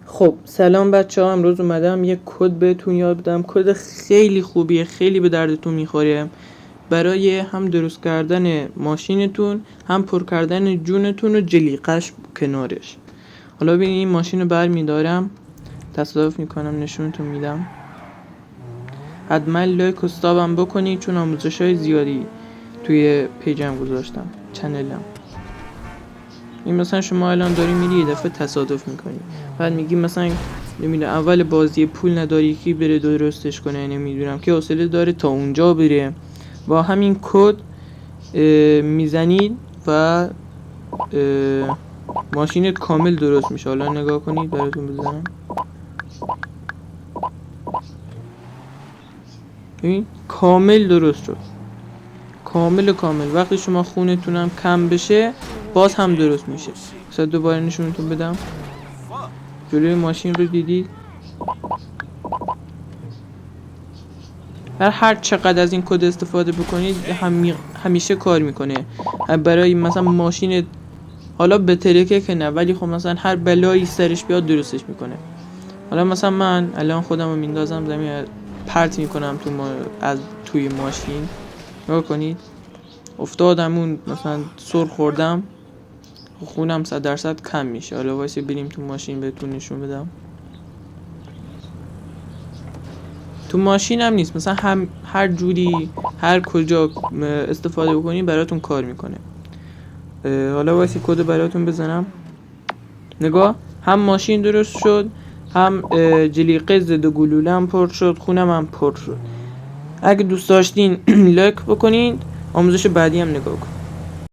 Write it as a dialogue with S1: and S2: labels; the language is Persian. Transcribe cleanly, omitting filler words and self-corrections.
S1: خب سلام بچه ها، امروز اومدم یک کد بهتون یاد بدم. کد خیلی خوبیه، خیلی به دردتون میخوره برای هم درست کردن ماشینتون، هم پر کردن جونتون و جلیقش کنارش. حالا ببین این ماشین رو برمیدارم، تصادف میکنم نشونتون میدم. حتما لایک و سابم بکنید چون آموزش های زیادی توی پیجم گذاشتم، چنلم. این مثلا شما الان داری میری یه دفعه تصادف میکنی، بعد میگی مثلا نمیدونم اول بازی پول نداری کی بره درستش کنه، نمیدونم که حوصله داره تا اونجا بره. با همین کد میزنید و ماشینت کامل درست میشه. حالا نگاه کنید براتون بزنم. ببین کامل درست شد، کامل. وقتی شما خونتونم کم بشه باز هم درست میشه. مثلا دوباره نشونتون بدم. جلوی ماشین رو دیدید؟ هر چقدر از این کد استفاده بکنید همیشه کار میکنه. برای مثلا ماشین حالا به ترکه که نه، ولی خب مثلا هر بلایی سرش بیاد درستش میکنه. حالا مثلا من الان خودم رو میندازم زمین، پرت میکنم از توی ماشین، نگاه کنید افتادم، اون مثلا سر خوردم، خونم 100% کم میشه. حالا وایسی بریم تو ماشین بهتون نشون بدم. تو ماشین هم نیست، مثلا هر جوری هر کجا استفاده بکنید براتون کار میکنه. حالا وایسی کد براتون بزنم. نگاه، هم ماشین درست شد، هم جلیقه ضد گلوله هم پر شد، خونم هم پر شد. اگه دوست داشتین لایک بکنید، آموزش بعدی هم نگاه کنید.